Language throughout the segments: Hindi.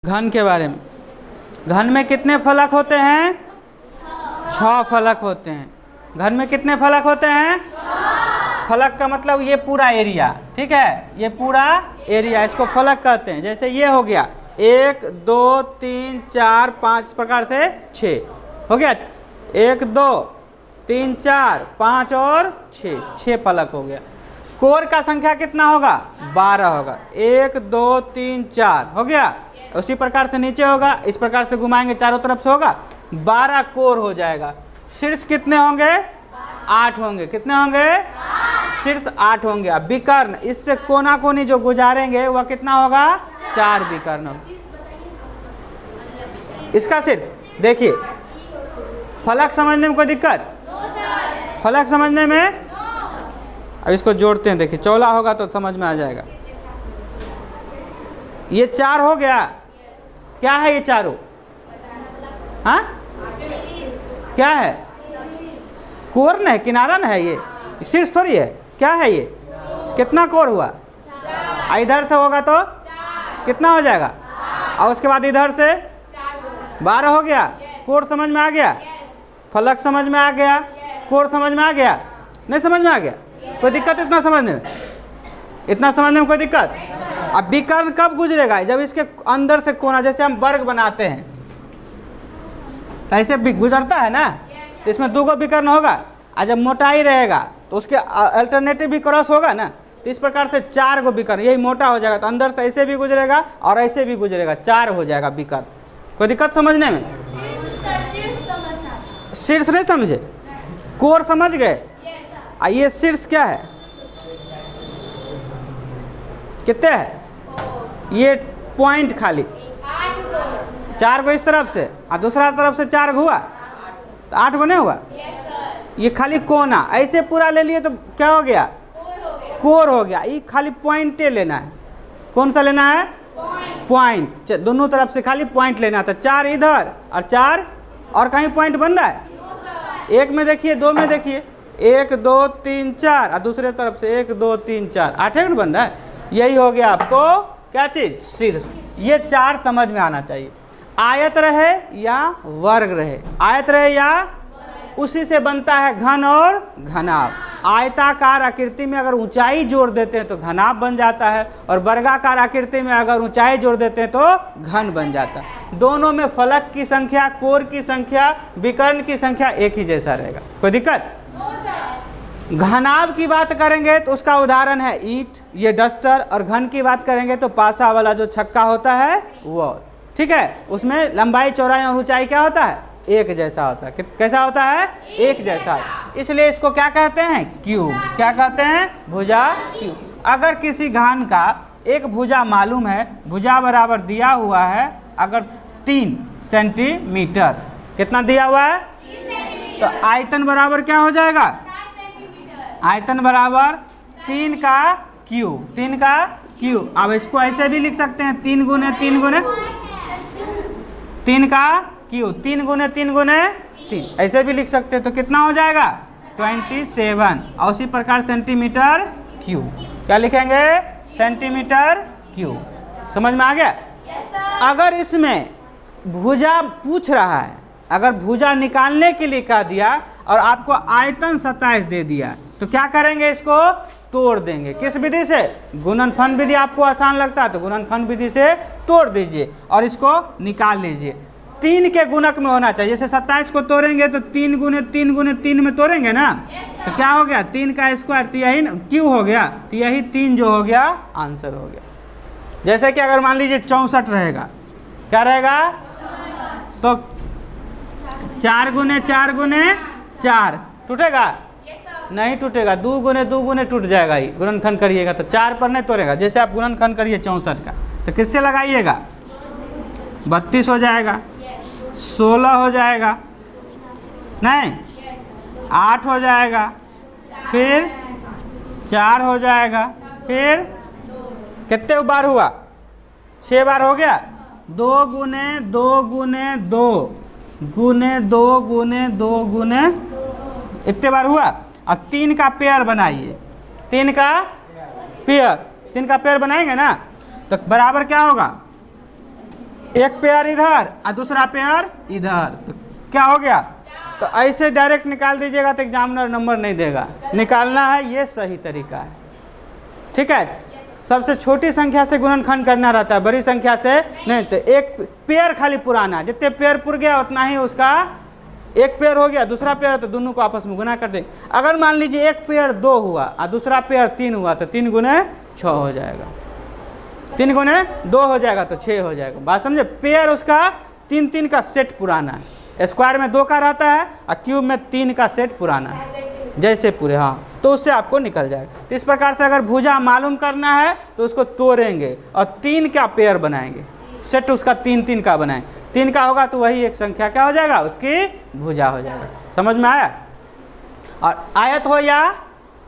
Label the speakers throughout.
Speaker 1: घन के बारे में। घन में कितने फलक होते हैं? 6 फलक होते हैं। घन में कितने फलक होते हैं? फलक का मतलब ये पूरा एरिया, ठीक है, ये पूरा एरिया, इसको फलक कहते हैं। जैसे ये हो गया 1 2 3 4 5, इस प्रकार से 6 हो गया। 1 2 3 4 5 और 6 फलक हो गया। कोर का संख्या कितना होगा? 12 होगा। 1 2 3 4 हो गया। उसी प्रकार से नीचे होगा, इस प्रकार से घुमाएंगे चारों तरफ से होगा, 12 कोर हो जाएगा। शीर्ष कितने होंगे? 8 होंगे। कितने होंगे? शीर्ष 8 होंगे। अब विकर्ण, इससे कोना कोनी जो गुजारेंगे वह कितना होगा? 4 विकर्ण होगा। इसका शीर्ष देखिए, फलक समझने में कोई दिक्कत? फलक समझने में? अब इसको जोड़ते हैं, देखिए चौला होगा तो समझ में आ जाएगा। ये 4 हो गया। क्या है ये चारों? हाँ, क्या है? कोर न है, किनारा न है, ये शीर्ष थोड़ी है। क्या है ये? कितना कोर हुआ? इधर से होगा तो कितना हो जाएगा? और उसके बाद इधर से 12 हो गया। कोर समझ में आ गया? फलक समझ में आ गया? कोर समझ में आ गया? नहीं समझ में आ गया? कोई दिक्कत इतना समझने में? इतना समझने में कोई दिक्कत? अब विकर्ण कब गुजरेगा? जब इसके अंदर से कोना, जैसे हम वर्ग बनाते हैं ऐसे गुजरता है ना, तो इसमें 2 विकर्ण होगा। और जब मोटाई रहेगा तो उसके अल्टरनेटिव भी क्रॉस होगा ना, तो इस प्रकार से 4 विकर्ण, यही मोटा हो जाएगा तो अंदर से ऐसे भी गुजरेगा और ऐसे भी गुजरेगा, 4 हो जाएगा विकर्ण। कोई दिक्कत समझने में? शीर्ष नहीं समझे? कोर समझ गए? ये शीर्ष क्या है? कितने है? ये पॉइंट खाली 4 को इस तरफ से और दूसरा तरफ से 4 हुआ तो 8 को नहीं हुआ। ये खाली कोना ऐसे पूरा ले लिए तो क्या हो गया? कोर हो गया। ये खाली पॉइंटे लेना है। कौन सा लेना है? पॉइंट। दोनों तरफ से खाली पॉइंट लेना था। 4 इधर और 4 और कहीं पॉइंट बन रहा है? 1 में देखिए, 2 में देखिए, 1 2 3 4 और दूसरे तरफ से 1 2 3 4, 8 बन रहा है। यही हो गया आपको क्या चीज? शीर्ष। ये 4 समझ में आना चाहिए। आयत रहे या वर्ग रहे, आयत रहे या, उसी से बनता है घन और घनाभ। आयताकार आकृति में अगर ऊंचाई जोड़ देते हैं तो घनाभ बन जाता है, और वर्गाकार आकृति में अगर ऊंचाई जोड़ देते हैं तो घन बन जाता है। दोनों में फलक की संख्या, कोर की संख्या, विकर्ण की संख्या एक ही जैसा रहेगा। कोई दिक्कत? घनाभ की बात करेंगे तो उसका उदाहरण है ईंट, ये डस्टर, और घन की बात करेंगे तो पासा वाला जो छक्का होता है वो, ठीक है। उसमें लंबाई, चौड़ाई और ऊंचाई क्या होता है? एक जैसा होता है। कैसा होता है? एक जैसा। इसलिए इसको क्या कहते हैं? क्यूब। क्या कहते हैं? भुजा क्यूब। अगर किसी घन का एक भुजा मालूम है, भुजा बराबर दिया हुआ है अगर 3 सेंटीमीटर, कितना दिया हुआ है? तो आयतन बराबर क्या हो जाएगा? आयतन बराबर 3 का क्यूब। 3 का क्यूब। अब इसको ऐसे भी लिख सकते हैं, 3 गुने 3 गुने 3 का क्यूब, 3 गुने 3 गुने 3, ऐसे भी लिख सकते हैं। तो कितना हो जाएगा? 27। और उसी प्रकार सेंटीमीटर क्यूब। क्या लिखेंगे? Centimetre cube. समझ में आ गया? अगर इसमें भुजा पूछ रहा है, अगर भुजा निकालने के लिए कह दिया और आपको आयतन 27 दे दिया, तो क्या करेंगे? इसको तोड़ देंगे। किस विधि से? गुणनफल विधि। आपको आसान लगता है तो गुणनफल विधि से तोड़ दीजिए और इसको निकाल लीजिए। 3 के गुणक में होना चाहिए। जैसे 27 को तोड़ेंगे तो 3 गुने 3 गुने 3 में तोड़ेंगे ना, तो क्या हो गया? 3 का स्क्वायर, तो यही क्यों हो गया? तो यही 3 जो हो गया आंसर हो गया। जैसे कि अगर मान लीजिए 64 रहेगा, क्या रहेगा? तो 4 गुने 4 गुने 4 टूटेगा? नहीं टूटेगा। 2 गुने 2 गुने टूट जाएगा ही। गुणनखंड करिएगा तो 4 पर नहीं तोड़ेगा। जैसे आप गुणनखंड करिए 64 का, तो किससे लगाइएगा? 32 हो जाएगा, 16 हो जाएगा, नहीं 8 हो जाएगा, फिर 4 हो जाएगा, फिर कितने बार हुआ? 6 बार हो गया। 2 गुने 2 गुने 2 गुने 2 गुने 2 गुने, इतने बार हुआ। और 3 का पेयर बनाइए। 3 का पेयर, 3 का पेयर बनाएंगे ना, तो बराबर क्या होगा? एक पेयर इधर और दूसरा पेयर इधर, तो क्या हो गया? तो ऐसे डायरेक्ट निकाल दीजिएगा तो एग्जामिनर नंबर नहीं देगा, निकालना है, ये सही तरीका है। ठीक है, सबसे छोटी संख्या से गुणनखंड करना रहता है, बड़ी संख्या से नहीं। तो एक पेयर खाली पुराना, जितने पेयर पुर गया उतना ही उसका, एक पेयर हो गया दूसरा पेयर, तो दोनों को आपस में गुना कर देंगे। अगर मान लीजिए एक पेयर 2 हुआ और दूसरा पेयर 3 हुआ, तो 3 गुने 6 हो जाएगा, 3 गुने 2 हो जाएगा तो 6 हो जाएगा। बात समझे? पेयर उसका 3-3 का सेट पुराना है, स्क्वायर में 2 का रहता है और क्यूब में 3 का सेट पुराना है, जैसे पूरे, हाँ, तो उससे आपको निकल जाएगा। तो इस प्रकार से अगर भुजा मालूम करना है तो उसको तोड़ेंगे और 3 का पेयर बनाएंगे, सेट उसका 3-3 का बनाएंगे, 3 का होगा तो वही एक संख्या क्या हो जाएगा? उसकी भुजा हो जाएगा। समझ में आया? और आयत हो या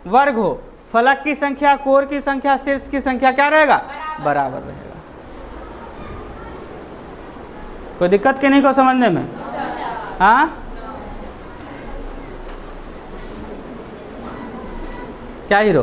Speaker 1: वर्ग हो, फलक की संख्या, कोर की संख्या, शीर्ष की संख्या क्या रहेगा? बराबर रहेगा। कोई दिक्कत की नहीं को समझने में? हाँ, क्या हीरो?